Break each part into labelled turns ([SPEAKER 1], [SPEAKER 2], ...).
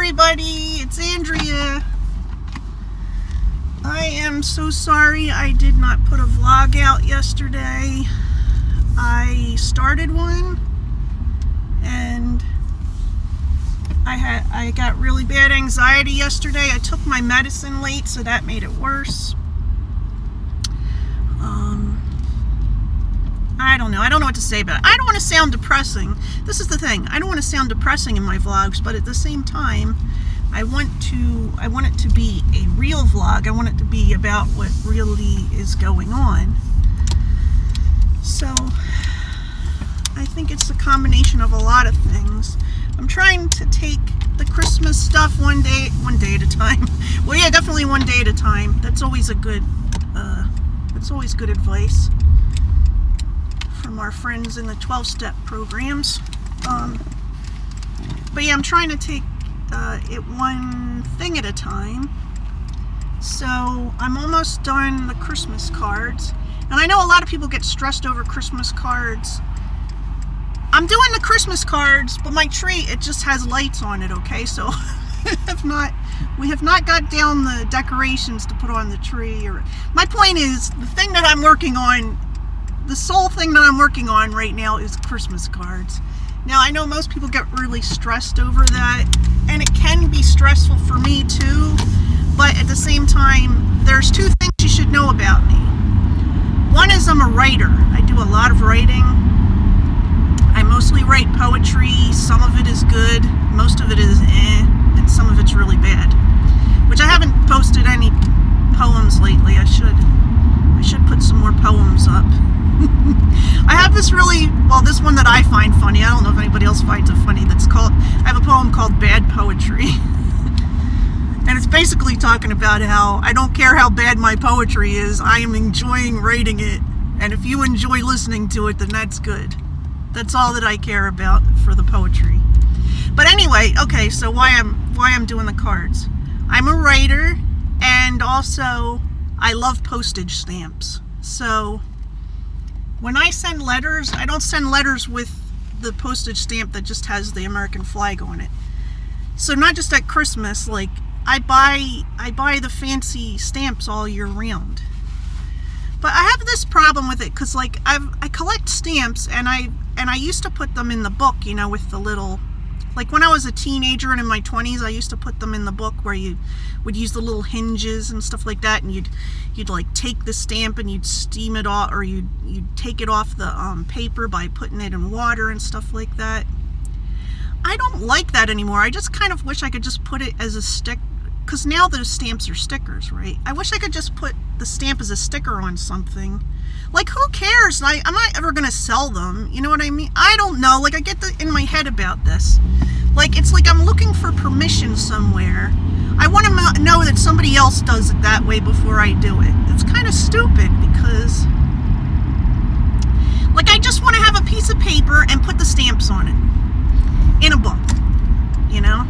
[SPEAKER 1] everybody, it's Andrea. I am so sorry I did not put a vlog out yesterday. I started one and I got really bad anxiety yesterday. I took my medicine late, so that made it worse. I don't know. I don't know what to say about it. I don't want to sound depressing. This is the thing. I don't want to sound depressing in my vlogs, but at the same time, I want it to be a real vlog. I want it to be about what really is going on. So, I think it's a combination of a lot of things. I'm trying to take the Christmas stuff one day at a time. Well, yeah, definitely one day at a time. That's always good advice from our friends in the 12-step programs. But yeah, I'm trying to take it one thing at a time. So I'm almost done the Christmas cards. And I know a lot of people get stressed over Christmas cards. I'm doing the Christmas cards, but my tree, it just has lights on it, okay? So we have not got down the decorations to put on the tree. My point is, the thing that I'm working on, the sole thing that I'm working on right now is Christmas cards. Now, I know most people get really stressed over that, and it can be stressful for me too, but at the same time, there's two things you should know about me. One is I'm a writer. I do a lot of writing. I mostly write poetry. Some of it is good, most of it is and some of it's really bad. Which I haven't posted any poems lately. I should put some more poems up. I have this this one that I find funny. I don't know if anybody else finds it funny. I have a poem called Bad Poetry. And it's basically talking about how I don't care how bad my poetry is, I am enjoying writing it. And if you enjoy listening to it, then that's good. That's all that I care about for the poetry. But anyway, okay, so why I'm doing the cards. I'm a writer, and also I love postage stamps. So when I send letters, I don't send letters with the postage stamp that just has the American flag on it. So not just at Christmas, like I buy the fancy stamps all year round. But I have this problem with it because like I collect stamps, and I used to put them in the book, you know, with the little, like when I was a teenager and in my 20s, I used to put them in the book where you would use the little hinges and stuff like that, and you'd like take the stamp and you'd steam it off, or you'd take it off the paper by putting it in water and stuff like that. I don't like that anymore. I just kind of wish I could just put it as a stick, because now those stamps are stickers, right? I wish I could just put the stamp as a sticker on something. Like, who cares? I'm not ever going to sell them. You know what I mean? I don't know. Like, I get in my head about this. Like, it's like I'm looking for permission somewhere. I want to know that somebody else does it that way before I do it. It's kind of stupid because, like, I just want to have a piece of paper and put the stamps on it in a book, you know?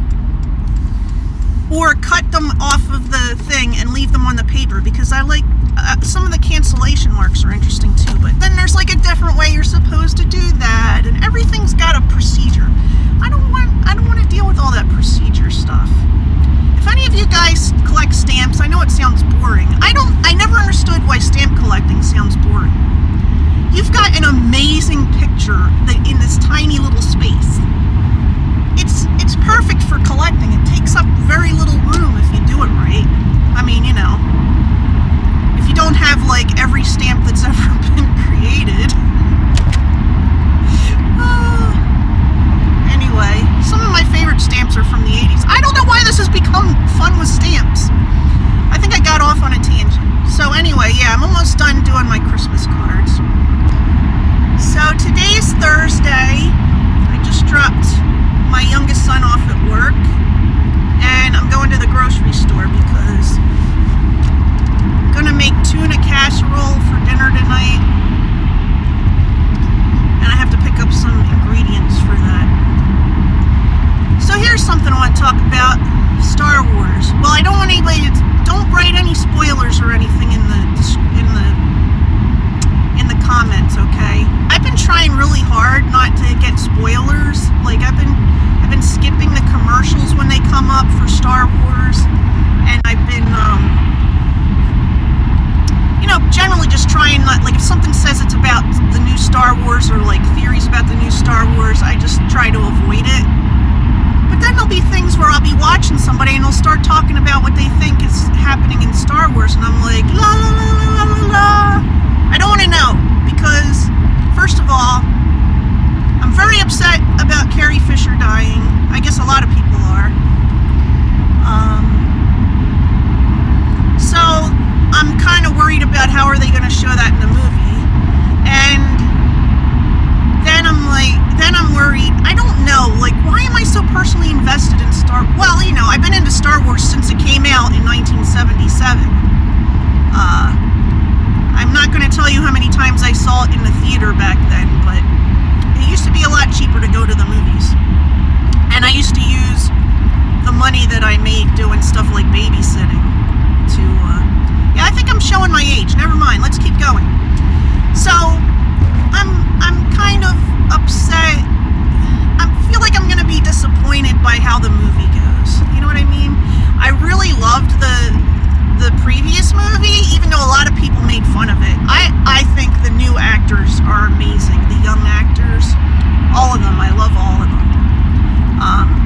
[SPEAKER 1] Or cut them off of the thing and leave them on the paper, because I like some of the cancellation marks are interesting too, but then there's like a different way you're supposed to do that, and everything's got a procedure. I don't want to deal with all that procedure stuff. If any of you guys collect stamps, I know it sounds boring. I never understood why stamp collecting sounds boring. You've got an amazing picture in this tiny little space. It's perfect for collecting. It takes up very little room if you do it right. I mean, you know, if you don't have like every stamp that's ever been created. Anyway, some of my favorite stamps are from the 80s. I don't know why this has become fun with stamps. I think I got off on a tangent. So anyway, yeah, I'm almost done doing my Christmas cards. So today's Thursday. I just dropped my youngest son off at work, and I'm going to the grocery store because I'm gonna make tuna casserole for dinner tonight, and I have to pick up some ingredients for that. So here's something I want to talk about: Star Wars. Well, I don't want anybody don't write any spoilers or anything in the comments, okay? I've been trying really hard not to get spoilers. Like I've been skipping the commercials when they come up Star Wars or like theories about the new Star Wars, I just try to avoid it. But then there'll be things where I'll be watching somebody and they'll start talking about what they think is happening in Star Wars, and I'm like, la la la la la la la. I don't want to know, because first of all, I'm very upset about Carrie Fisher dying. I guess a lot of people are. So I'm kind of worried about how are they going to show that in the movie. And then I'm worried. I don't know, like, why am I so personally invested in well, you know, I've been into Star Wars since it came out in 1977. I'm not going to tell you how many times I saw it in the theater back then, but it used to be a lot cheaper to go to the movies. And I used to use the money that I made doing stuff like babysitting to, yeah, I think I'm showing my age. Never mind, let's keep going. So, I'm kind of upset. I feel like I'm going to be disappointed by how the movie goes. You know what I mean? I really loved the previous movie, even though a lot of people made fun of it. I think the new actors are amazing. The young actors, all of them. I love all of them.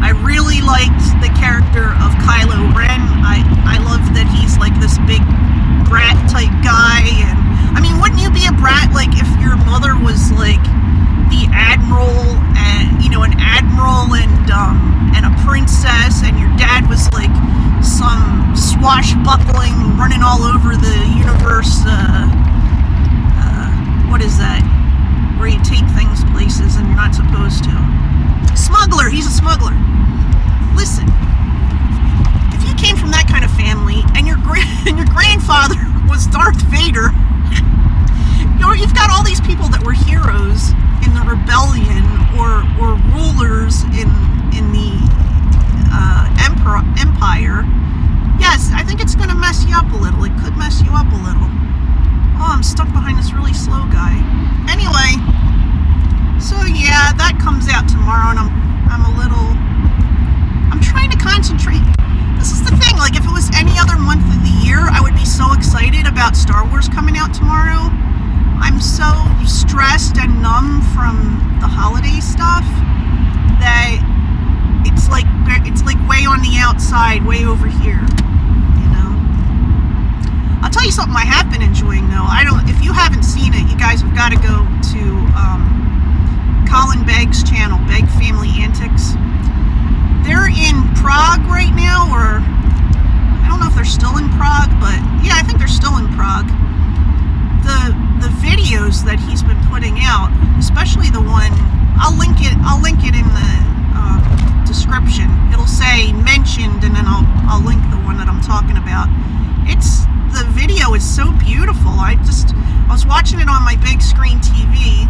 [SPEAKER 1] I really liked the character of Kylo Ren. I love that he's like this big brat type guy. And I mean, wouldn't you be a brat like if your mother was like the admiral, and you know, an admiral and a princess, and your dad was like some swashbuckling, running all over the universe, what is that, where you take things places and you're not supposed to. Smuggler, he's a smuggler. Listen, if you came from that kind of family and your grandfather was Darth Vader, you know, you've got all these people that were heroes in the rebellion or rulers in the empire. Yes, I think it's going to mess you up a little. It could mess you up a little. Oh, I'm stuck behind this really slow guy. Anyway, so yeah, that comes out tomorrow, and I'm trying to concentrate. This is the thing, like if it was any other month of the year, I would be so excited about Star Wars coming out tomorrow. I'm so stressed and numb from the holiday stuff that it's like way on the outside, way over here, you know. I'll tell you something I have been enjoying though. If you haven't seen it, you guys have got to go to Colin Begg's channel, TheBeggFamily Antics. They're in Prague right now, or I don't know if they're still in Prague, but yeah, I think they're still in Prague. The videos that he's been putting out, especially the one, I'll link it in the description. It'll say mentioned, and then I'll link the one that I'm talking about. The video is so beautiful. I was watching it on my big screen TV.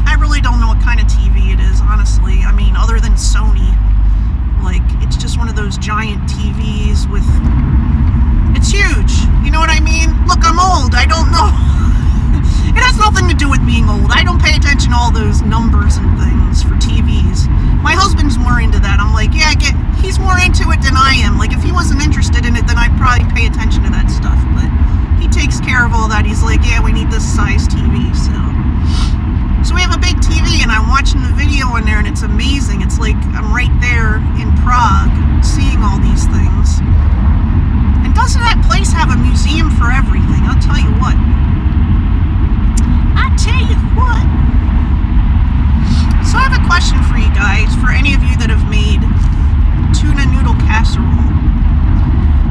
[SPEAKER 1] I really don't know what kind of TV it is, honestly. I mean, other than Sony. Like, it's just one of those giant TVs with... It's huge. You know what I mean? Look, I'm old. I don't know. It has nothing to do with being old. I don't pay attention to all those numbers and things for TVs. My husband's more into that. I'm like, yeah, he's more into it than I am. Like, if he wasn't interested in it, then I'd probably pay attention to that stuff. But he takes care of all that. He's like, yeah, we need this size TV, so we have a big TV, and I'm watching the video on there, and it's amazing. It's like I'm right there in Prague, seeing all these things. And doesn't that place have a museum for everything? I'll tell you what. So I have a question for you guys, for any of you that have made tuna noodle casserole.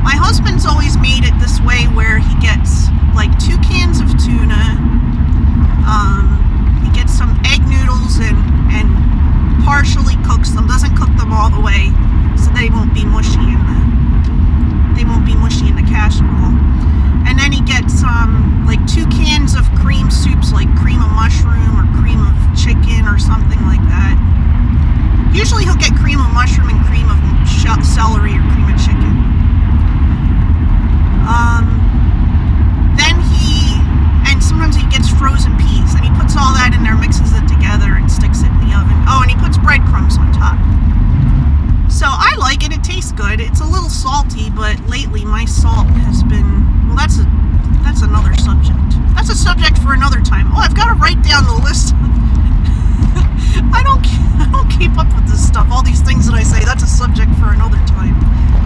[SPEAKER 1] My husband's always made it this way, where he gets like 2 cans of tuna, he gets some egg noodles and partially cooks them, doesn't cook them all the way, so they won't be mushy in the casserole. And then he gets like 2 cans of cream soups, like cream of mushroom or cream of chicken or something like that. Usually he'll get cream of mushroom good. It's a little salty, but lately my salt has been, well, that's another subject. That's a subject for another time. Oh, I've got to write down the list. I don't keep up with this stuff. All these things that I say, that's a subject for another time.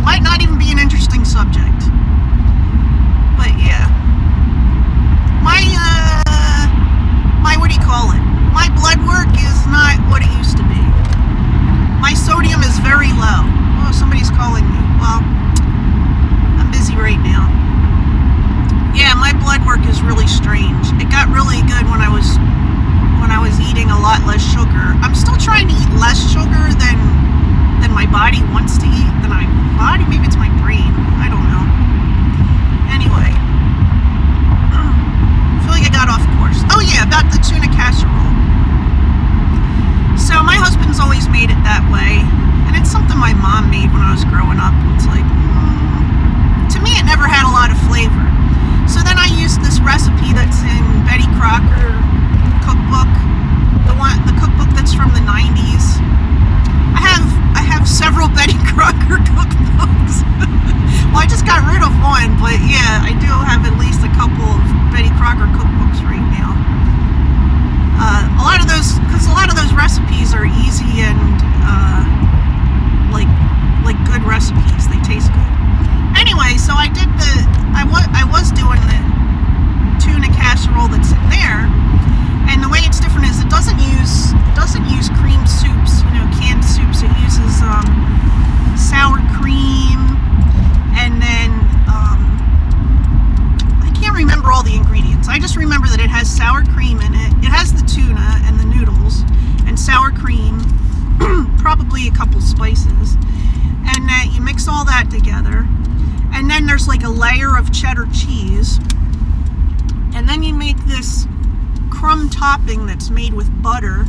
[SPEAKER 1] Might not even be an interesting subject. But yeah. My what do you call it? My blood work is not what it used to be. My sodium is very low. Oh, somebody's calling me. Well, I'm busy right now. Yeah, my blood work is really strange. It got really good when I was eating a lot less sugar. I'm still trying to eat less sugar than my body wants to eat. Maybe it's my brain. I don't know. Anyway, I feel like I got off course. Oh yeah, about the tuna casserole. So my husband's always made it that way, and it's something my mom made when I was growing up. It's like, to me, it never had a lot of flavor. So then I used this recipe that's in Betty Crocker cookbook, the cookbook that's from the 90s. I have several Betty Crocker cookbooks. Well, I just got rid of one, but yeah, I do have at least a couple of Betty Crocker cookbooks right now. A lot of those recipes are easy and like good recipes. They taste good. Anyway, so I was doing the tuna casserole that's in there, and the way it's different is it doesn't use cream soups, canned soups. It uses sour cream, and then I can't remember all the ingredients. I just remember that it has sour cream in it. It has the tuna and the noodles and sour cream, probably a couple spices, and that you mix all that together. And then there's like a layer of cheddar cheese. And then you make this crumb topping that's made with butter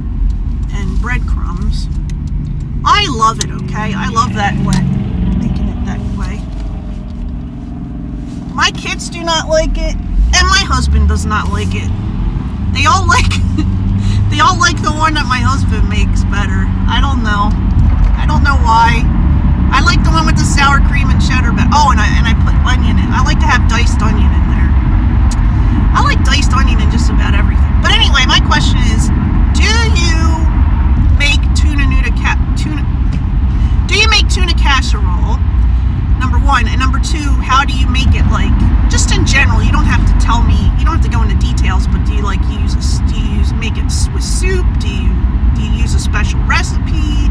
[SPEAKER 1] and breadcrumbs. I love it, okay? I love that way, making it that way. My kids do not like it, and my husband does not like it. They all like the one that my husband makes better. I don't know why. I like the one with the sour cream and cheddar. Oh, and I put onion in. I like to have diced onion in there. I like diced onion in just about everything. But anyway, my question is, do you make tuna casserole? Number one, and number two, how do you make it? Like, just in general, you don't have to tell me. You don't have to go into details. But do you make it with soup? Do you use a special recipe?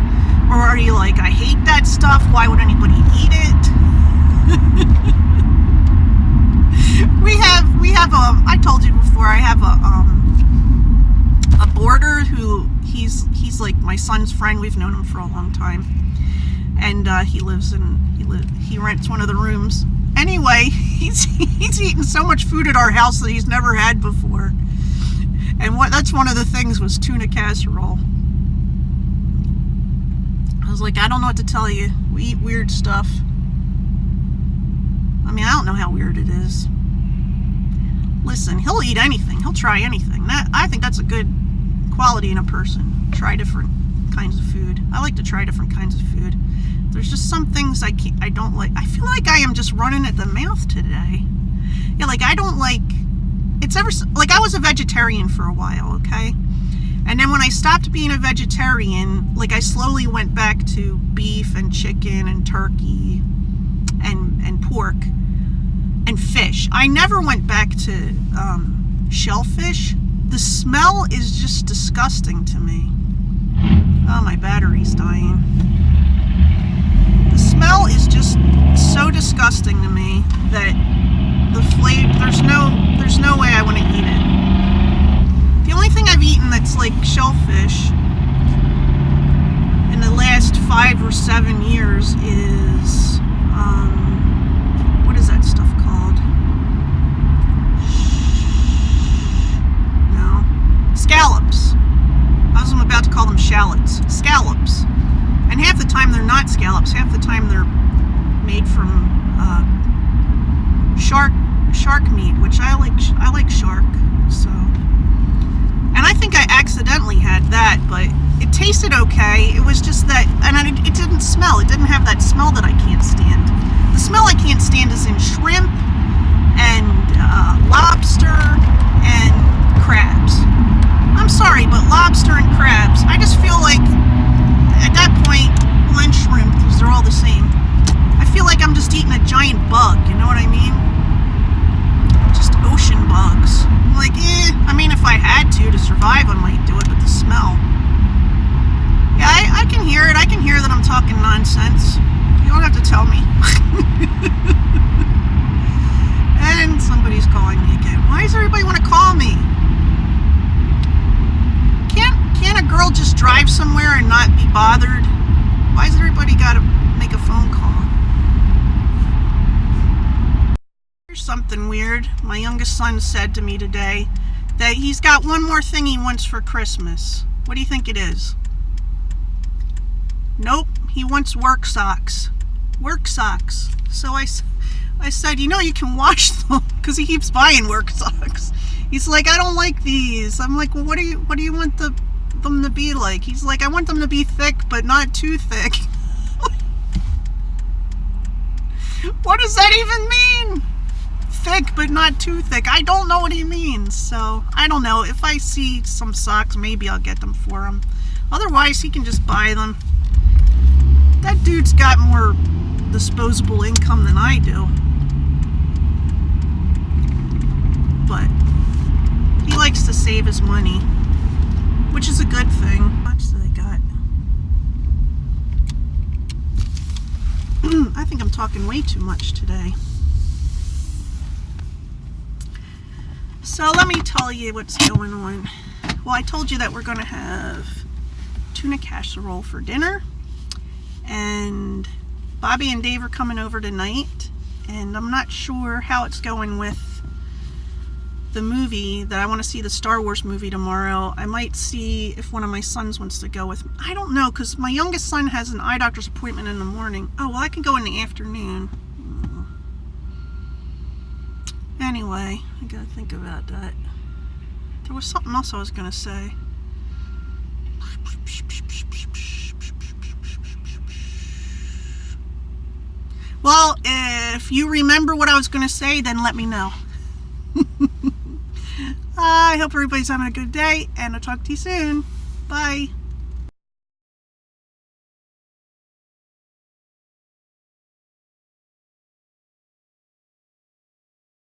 [SPEAKER 1] Or are you like, I hate that stuff, why would anybody eat it? I told you before, I have a boarder who, he's like my son's friend. We've known him for a long time. And he rents one of the rooms. Anyway, he's eaten so much food at our house that he's never had before. And that's one of the things was tuna casserole. I was like, I don't know what to tell you. We eat weird stuff. I mean, I don't know how weird it is. Listen, he'll eat anything. He'll try anything. I think that's a good quality in a person. Try different kinds of food. I like to try different kinds of food. There's just some things I don't like. I feel like I am just running at the mouth today. Yeah, like I don't like. I was a vegetarian for a while, okay? And then when I stopped being a vegetarian, like I slowly went back to beef and chicken and turkey and pork and fish. I never went back to shellfish. The smell is just disgusting to me. Oh, my battery's dying. The smell is just so disgusting to me that the flavor, there's no way I want to eat it. The only thing I've eaten that's like shellfish in the last 5 or 7 years is, what is that stuff called? No. Scallops. I was about to call them shallots. Scallops. And half the time they're not scallops. Half the time they're made from shark meat, which I like shark. So, and I think I accidentally had that, but it tasted okay. It was just that, and it didn't smell. It didn't have that smell that I can't stand. lobster and crabs. I just feel like at that point, and shrimp, because they're all the same. I feel like I'm just eating a giant bug, you know what I mean? Just ocean bugs. I'm like, I mean, if I had to survive, I might do it, but the smell. Yeah, I can hear it. I can hear that I'm talking nonsense. You don't have to tell me. And somebody's calling me again. Why does everybody want to call me? Can't a girl just drive somewhere and not be bothered? Why has everybody got to make a phone call? Here's something weird. My youngest son said to me today that he's got one more thing he wants for Christmas. What do you think it is? Nope, he wants work socks. Work socks. So I said, you know, you can wash them, because he keeps buying work socks. He's like, I don't like these. I'm like, well, what do you want them to be like? He's like, I want them to be thick, but not too thick. What does that even mean? Thick, but not too thick. I don't know what he means. So I don't know. If I see some socks, maybe I'll get them for him. Otherwise, he can just buy them. That dude's got more disposable income than I do. But he likes to save his money, which is a good thing. How much do they got? I think I'm talking way too much today. So let me tell you what's going on. Well, I told you that we're going to have tuna casserole for dinner. And Bobby and Dave are coming over tonight. And I'm not sure how it's going with the movie that I want to see, the Star Wars movie tomorrow. I might see if one of my sons wants to go with me. I don't know, because my youngest son has an eye doctor's appointment in the morning. Oh, well, I can go in the afternoon. Anyway, I gotta think about that. There was something else I was gonna say. Well, if you remember what I was gonna say, then let me know. I hope everybody's having a good day, and I'll talk to you soon. Bye.